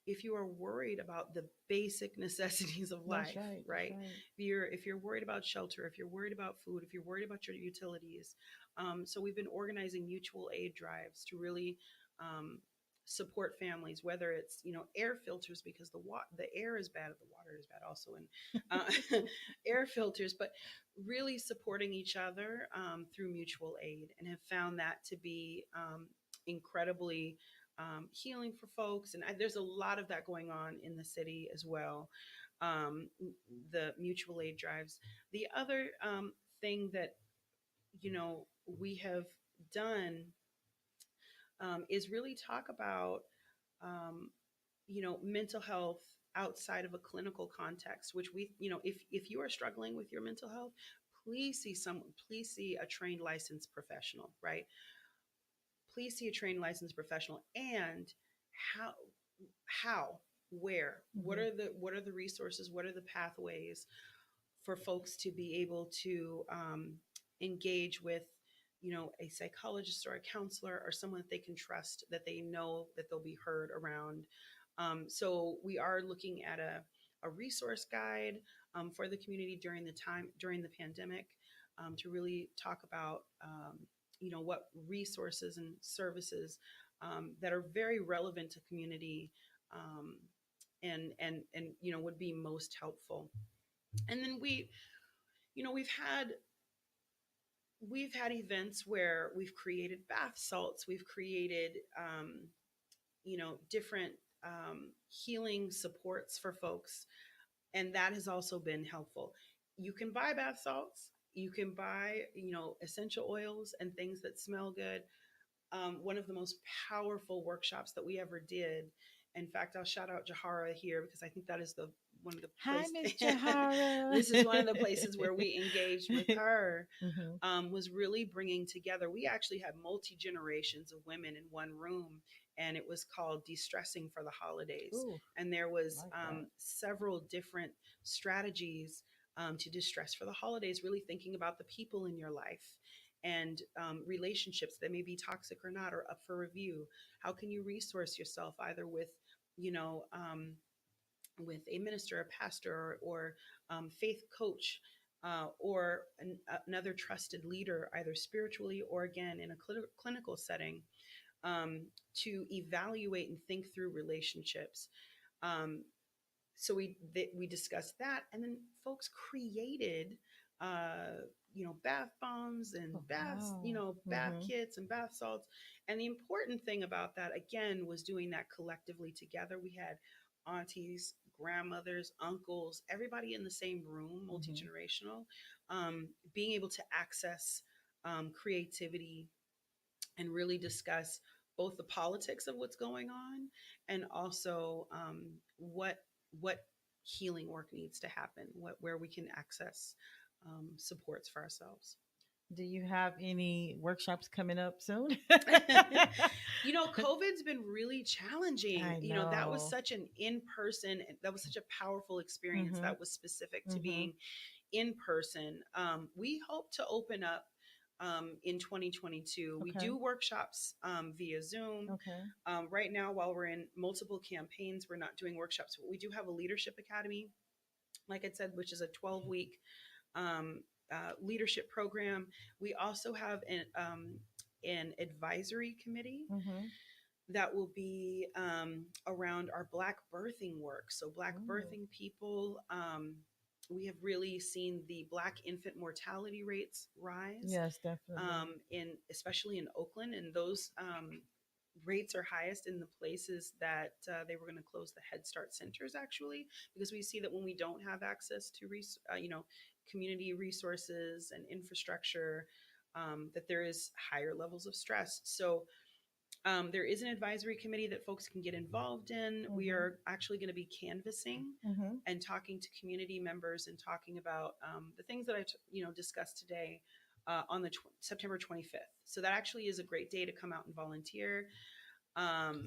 if you are worried about the basic necessities of That's life, right. That's right? right. If you're worried about shelter, if you're worried about food, if you're worried about your utilities, so we've been organizing mutual aid drives to really um, support families, whether it's air filters because the air is bad, the water is bad also, and air filters, but really supporting each other through mutual aid, and have found that to be incredibly healing for folks. And there's a lot of that going on in the city as well. The mutual aid drives. The other thing that we have done is really talk about um, mental health outside of a clinical context. Which if you are struggling with your mental health, please see a trained licensed professional, right? Please see a trained licensed professional. And how how where Mm-hmm. what are the resources, what are the pathways for folks to be able to engage with a psychologist or a counselor or someone that they can trust, that they know that they'll be heard around. So we are looking at a resource guide for the community during the pandemic, to really talk about what resources and services that are very relevant to community, um, and would be most helpful. And then you know we've had we've had events where we've created bath salts, we've created different healing supports for folks, and that has also been helpful. You can buy bath salts, you can buy essential oils and things that smell good. One of the most powerful workshops that we ever did. In fact, I'll shout out Jahara here because I think that is the one of the Hi, place. Miss Jahara. This is one of the places where we engaged with her. Mm-hmm. Was really bringing together. We actually had multi generations of women in one room, and it was called De-stressing for the Holidays. Ooh, And there was like that. several different strategies to distress for the holidays. Really thinking about the people in your life and relationships that may be toxic or not, or up for review. How can you resource yourself either you know um, with a minister, a pastor, or faith coach, or another trusted leader, either spiritually or again in a clinical setting, to evaluate and think through relationships. Um, so we discussed that, and then folks created bath bombs and Oh, wow. bath Mm-hmm. kits and bath salts. And the important thing about that again was doing that collectively together. We had aunties, grandmothers, uncles, everybody in the same room, Mm-hmm. multi-generational, being able to access creativity and really discuss both the politics of what's going on, and also what healing work needs to happen, where we can access supports for ourselves. Do you have any workshops coming up soon? COVID's been really challenging. I That was know. such an in person, that was such a powerful experience Mm-hmm. that was specific to Mm-hmm. being in person. We hope to open up in 2022. We Okay. do workshops via Zoom. Okay. Right now, while we're in multiple campaigns, we're not doing workshops, but we do have a leadership academy, like I said, which is a 12-week um, leadership program. We also have an advisory committee Mm-hmm. that will be around our Black birthing work. So, Black Ooh. birthing people, we have really seen the Black infant mortality rates rise, Yes, definitely. in especially in Oakland, and those rates are highest in the places that they were going to close the Head Start centers, actually, because we see that when we don't have access to community resources and infrastructure, that there is higher levels of stress. So there is an advisory committee that folks can get involved in. We Mm-hmm. are actually going to be canvassing Mm-hmm. and talking to community members and talking about the things that discussed today on the September 25th. So that actually is a great day to come out and volunteer.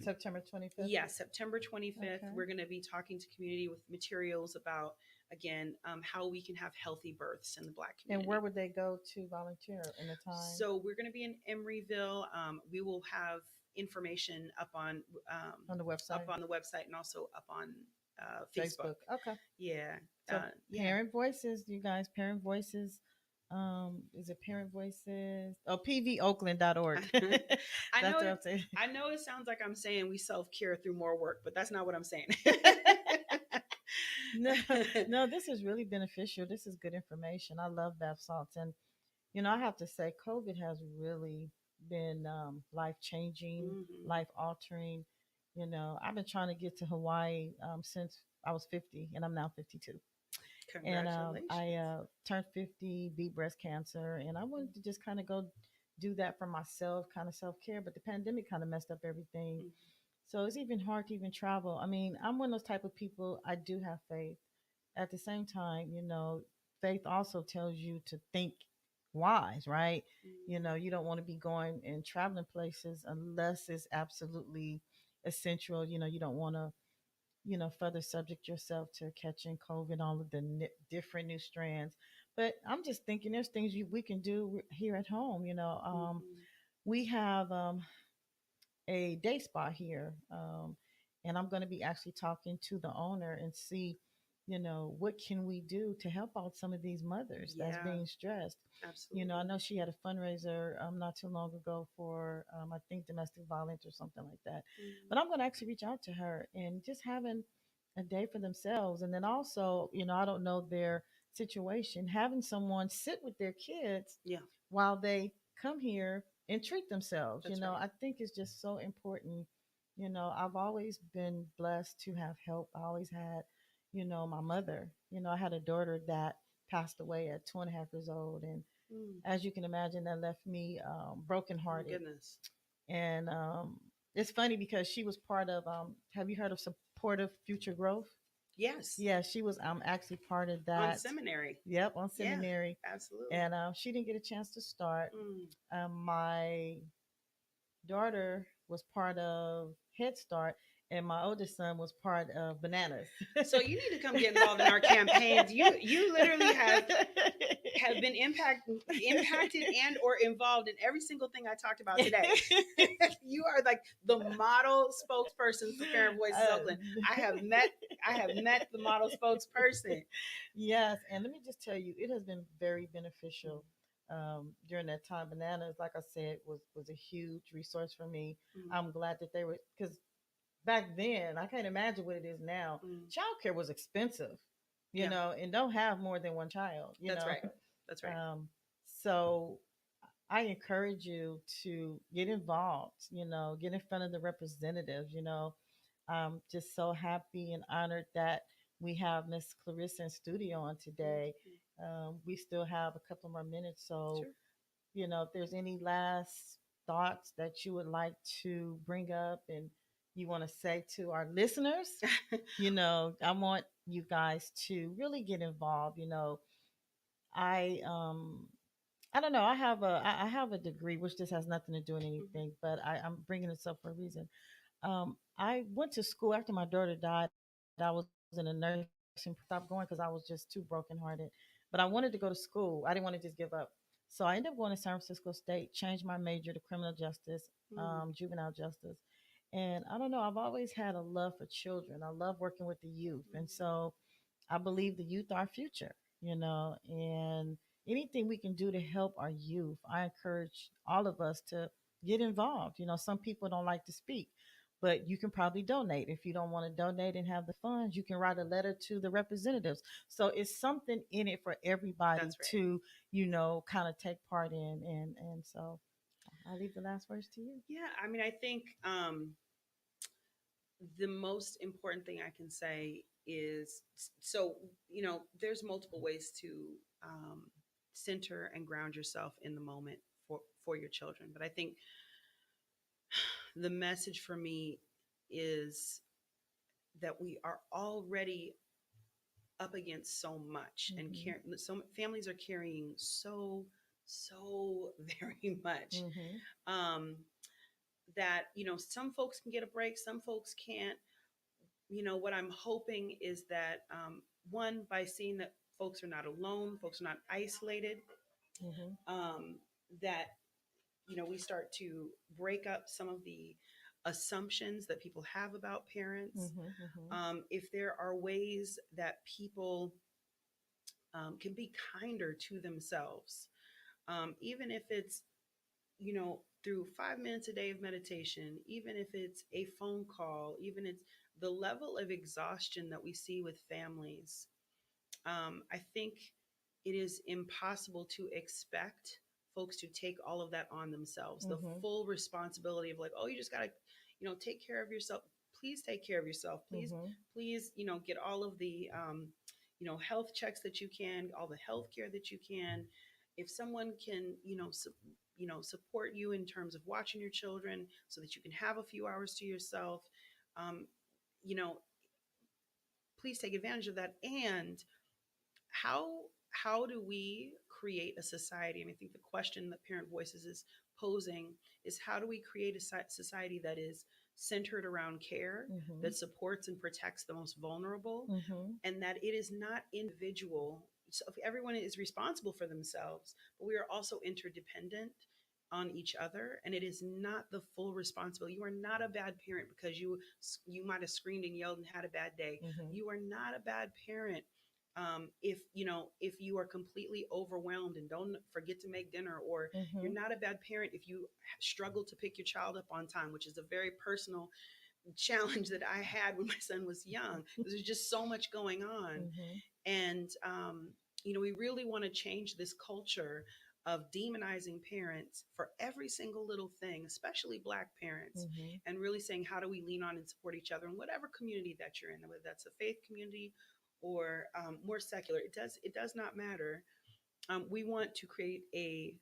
September 25th. Yeah, September 25th, Okay. we're going to be talking to community with materials about, again, how we can have healthy births in the Black And where community. would they go to volunteer in the time? So we're going to be in Emeryville. We will have information On the up website, on the website and also up on Facebook. Facebook. Okay. Yeah, So yeah. Parent Voices, you guys, Parent Voices. Is it Parent Voices? Oh, pvoakland.org. I know That's what it. I'm saying. I know it sounds like I'm saying we self cure through more work, but that's not what I'm saying. No, no, this is really beneficial. This is good information. I love bath salts. And, I have to say, COVID has really been life changing, Hmm. life altering. I've been trying to get to Hawaii since I was 50, and I'm now 52. And I Congratulations. turned 50, beat breast cancer, and I wanted to just kind of go do that for myself, kind of self care. But the pandemic kind of messed up everything. Mhm. So it's even hard to even travel. I mean, I'm one of those type of people, I do have faith. At the same time, faith also tells you to think wise, right? You don't want to be going and traveling places unless it's absolutely essential. You don't want to further subject yourself to catching COVID, all of the different new strands. But I'm just thinking there's things we can do here at home. Mhm. We have a day spa here, and I'm going to be actually talking to the owner and see, what can we do to help out some of these mothers that's Yeah, being stressed. I absolutely. know she had a fundraiser not too long ago for I think domestic violence or something like that. But Mhm. I'm going to actually reach out to her and just having a day for themselves, and then also, I don't know their situation, having someone sit with their kids Yeah, while they come here and treat themselves. that's right. I think it's just so important. I've always been blessed to have help. I always had, my mother. I had a daughter that passed away at 2.5 years old. And Mm. as you can imagine, that left me Oh my brokenhearted. goodness. And it's funny because she was part of, have you heard of Supportive Future Growth? Yes, Yeah, she was actually part of on that. seminary. Yep, on Yeah, seminary. absolutely. And she didn't get a chance to start. Mm. My daughter was part of Head Start, and my oldest son was part of Bananas. So you need to come get involved in our campaigns. You literally have been impacted and or involved in every single thing I talked about today. You are like the model spokesperson for Parent Voices uh, Oakland. I have met I have met the model spokesperson. yes, and let me just tell you, it has been very beneficial during that time. Bananas, like I said, was a huge resource for me. Mm, I'm glad that they were, because back then I can't imagine what it is now. mm. Childcare was expensive, Yeah, and don't have more than one child. that's right. That's right. Um, so I encourage you to get involved, get in front of the representatives. I'm just so happy and honored that we have Miss Clarissa in studio on today. Mhm. We still have a couple more minutes. So, Sure. if there's any last thoughts that you would like to bring up and you want to say to our listeners, I want you guys to really get involved. I I don't know. I have a degree, which just has nothing to do with Mhm. anything, but I'm bringing this up for a reason. I went to school after my daughter died. I was in a nursing, stopped going because I was just too brokenhearted. But I wanted to go to school. I didn't want to just give up. So I ended up going to San Francisco State, changed my major to criminal justice, Mm. juvenile justice. And I don't know, I've always had a love for children. I love working with the youth. And Mm. so I believe the youth are our future, and anything we can do to help our youth, I encourage all of us to get involved. Some people don't like to speak, but you can probably donate. If you don't want to donate and have the funds, you can write a letter to the representatives. So it's something in it for everybody That's right. to, kind of take part in. And so I'll leave the last words to you. Yeah, I mean, I think the most important thing I can say is so, there's multiple ways to um, center and ground yourself in the moment for your children. But I think the message for me is that we are already up against so much, and Mm-hmm. so families are carrying so very much, Mm-hmm. um, that some folks can get a break, some folks can't. What I'm hoping is that, one, by seeing that folks are not alone, folks are not isolated, Mm-hmm. um, that we start to break up some of the assumptions that people have about parents. Mm-hmm. Mm-hmm. If there are ways that people can be kinder to themselves, even if it's through 5 minutes a day of meditation, even if it's a phone call, even it's the level of exhaustion that we see with families. I think it is impossible to expect folks to take all of that on themselves. The Mm-hmm. full responsibility of like, oh, you just gotta, take care of yourself. Please take care of yourself. Please, Mm-hmm. please, get all of the, health checks that you can, all the health care that you can. If someone can, support you in terms of watching your children so that you can have a few hours to yourself, um, you know, please take advantage of that. And how do we create a society? And I think the question that Parent Voices is posing is, how do we create a society that is centered around care, Mm-hmm. that supports and protects the most vulnerable, Mm-hmm. and that it is not individual. So if everyone is responsible for themselves, but we are also interdependent on each other, and it is not the full responsibility. You are not a bad parent because you might have screamed and yelled and had a bad day. Mm-hmm. You are not a bad parent if you are completely overwhelmed and don't forget to make dinner, or Mm-hmm. you're not a bad parent if you struggle to pick your child up on time, which is a very personal challenge that I had when my son was young. There's just so much going on. Mm-hmm. And we really want to change this culture of demonizing parents for every single little thing, especially Black parents, Mm-hmm. and really saying, how do we lean on and support each other in whatever community that you're in, whether that's a faith community or more secular. It does not matter. We want to create a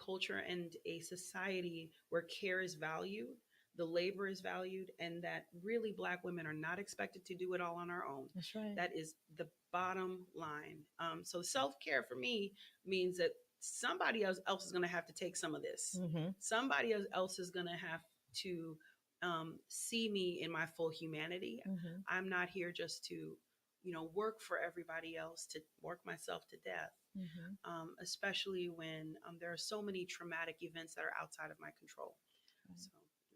culture and a society where care is valued, the labor is valued, and that really Black women are not expected to do it all on our own. That's right. That is the bottom line. So self care for me means that somebody else is going to have to take some of this. Mm-hmm. Somebody else is going to have to see me in my full humanity. Mm-hmm. I'm not here just to, work for everybody else, to work myself to death, Mm-hmm. especially when there are so many traumatic events that are outside of my control. So,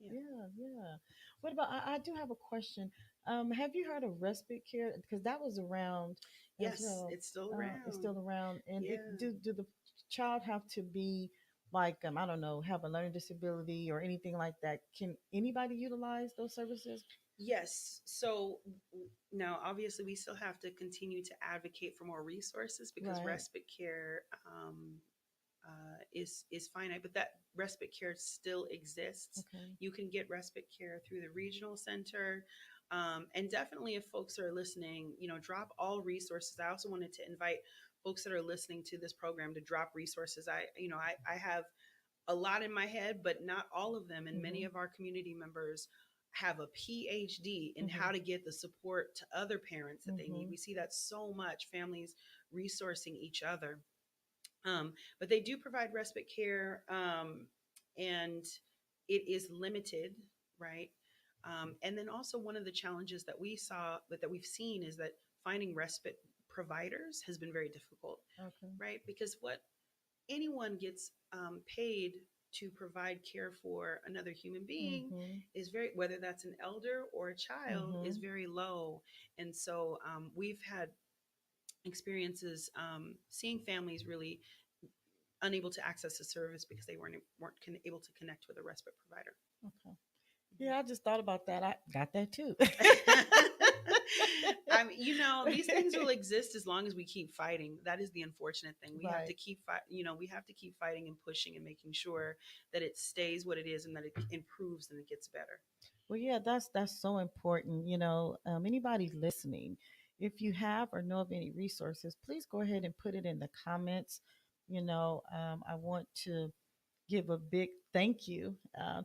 yeah. Yeah, yeah. What about? I do have a question. Have you heard of respite care? Because that was around as Yes, well. it's still It's around. still around, and it Yeah. do the child have to be like I don't know, have a learning disability or anything like that? Can anybody utilize those services? Yes. So now, obviously, we still have to continue to advocate for more resources because Right. respite care is finite, but that respite care still exists. Okay. You can get respite care through the regional center. And definitely, if folks are listening, drop all resources. I also wanted to invite folks that are listening to this program to drop resources. I have a lot in my head, but not all of them. And many Mm-hmm. of our community members have a PhD in Mm-hmm. how to get the support to other parents that they need. Mm-hmm. We see that so much, families resourcing each other. But they do provide respite care, and it is limited, right? And then also one of the challenges that we saw, that we've seen, is that finding respite providers has been very difficult, Okay. right? Because what anyone gets paid to provide care for another human being Mm-hmm. is very, whether that's an elder or a child, is Mm-hmm. very low. And so we've had experiences seeing families really unable to access the service because they weren't able to connect with a respite provider. Okay. Yeah, I just thought about that. I got that too. these things will exist as long as we keep fighting. That is the unfortunate thing. We have to Right. keep we have to keep fighting and pushing and making sure that it stays what it is and that it improves and it gets better. Well, yeah, that's so important. Anybody listening, if you have or know of any resources, please go ahead and put it in the comments. I want to give a big thank you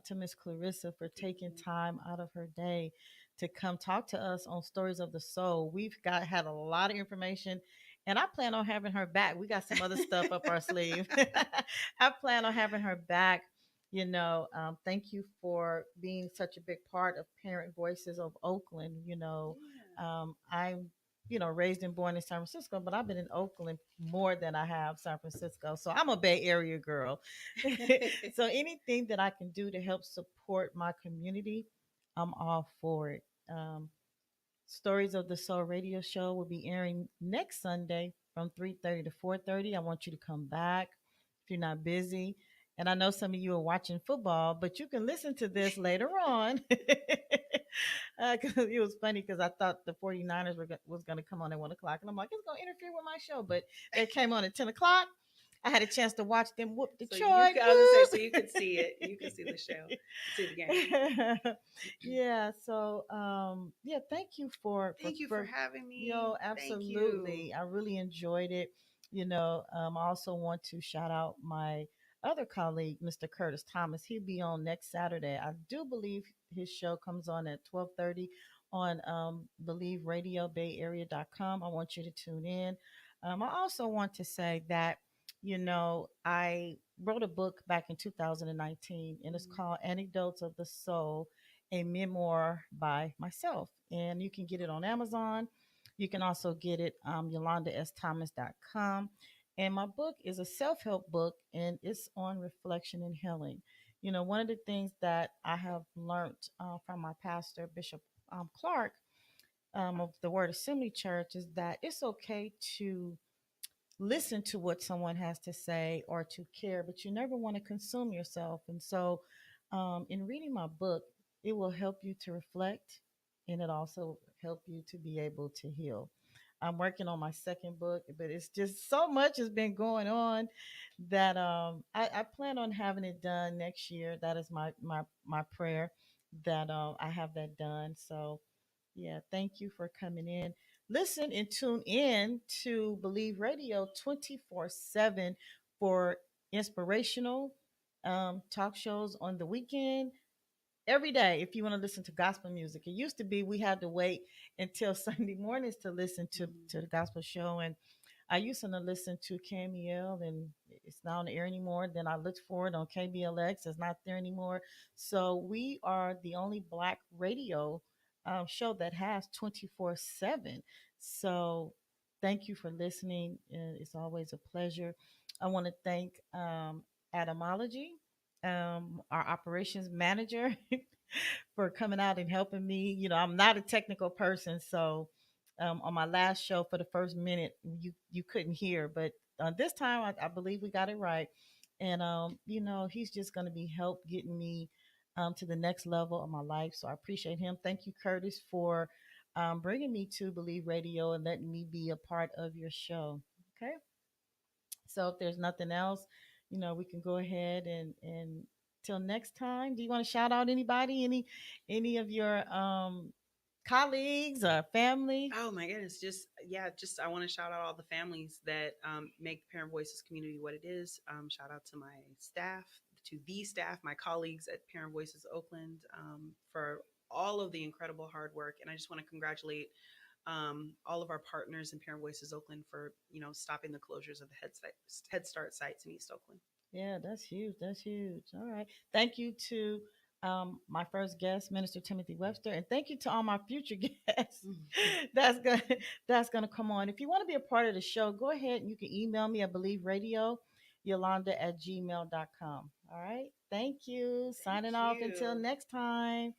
to Miss Clarissa for taking Mhm. time out of her day to come talk to us on Stories of the Soul. We've got had a lot of information, and I plan on having her back. We got some other stuff up our sleeve. I plan on having her back. Thank you for being such a big part of Parent Voices of Oakland. Yeah. I'm raised and born in San Francisco, but I've been in Oakland more than I have San Francisco. So I'm a Bay Area girl. So anything that I can do to help support my community, I'm all for it. Stories of the Soul radio show will be airing next Sunday from 3:30 to 4:30. I want you to come back if you're not busy. And I know some of you are watching football, but you can listen to this later on. 'Cause it was funny because I thought the 49ers was going to come on at 1 o'clock. And I'm like, it's going to interfere with my show. But they came on at 10 o'clock. I had a chance to watch them whoop So Detroit. I was gonna say, so you could Whoop. see it. You could see the show, see the game. Yeah, so yeah, thank you for Thank you for having me. Thank you. absolutely. I really enjoyed it. I also want to shout out my other colleague, Mr. Curtis Thomas. He'll be on next Saturday. I do believe his show comes on at 12:30 on Believe Radio BayArea.com. I want you to tune in. I also want to say that I wrote a book back in 2019, and it's Mhm. called Anecdotes of the Soul, a memoir by myself. And you can get it on Amazon. You can also get it YolandaSThomas.com. And my book is a self help book, and it's on reflection and healing. One of the things that I have learned from my pastor, Bishop Clark, of the Word Assembly Church, is that it's okay to listen to what someone has to say or to care, but you never want to consume yourself. And so, in reading my book, it will help you to reflect, and it also help you to be able to heal. I'm working on my second book, but it's just so much has been going on that I plan on having it done next year. That is my prayer that I have that done. So yeah, thank you for coming in. Listen and tune in to Believe Radio 24/7 for inspirational talk shows on the weekend. Every day, if you want to listen to gospel music, it used to be we had to wait until Sunday mornings to listen Mhm. to the gospel show. And I used to listen to KMEL, and it's not on the air anymore. Then I looked for it on KBLX, it's not there anymore. So we are the only Black radio show that has 24/7. So thank you for listening. It's always a pleasure. I want to thank Adamology, our operations manager, for coming out and helping me. I'm not a technical person, so on my last show for the first minute, you couldn't hear, but this time I believe we got it right. And he's just going to be help getting me to the next level of my life. So I appreciate him. Thank you, Curtis, for bringing me to Believe Radio and letting me be a part of your show. Okay. So if there's nothing else, we can go ahead and till next time. Do you want to shout out anybody, any of your colleagues or family? Oh my goodness, just yeah, just I want to shout out all the families that make the Parent Voices community what it is. Shout out to my staff, to the staff, my colleagues at Parent Voices Oakland for all of the incredible hard work, and I just want to congratulate all of our partners in Parent Voices Oakland for stopping the closures of the Head Start sites in East Oakland. Yeah, that's huge. That's huge. All right. Thank you to my first guest, Minister Timothy Webster, and thank you to all my future guests. that's gonna that's gonna come on. If you want to be a part of the show, go ahead and you can email me at Believe Radio, Yolanda at gmail.com. All right. Thank you. Thank Signing off until you. next time.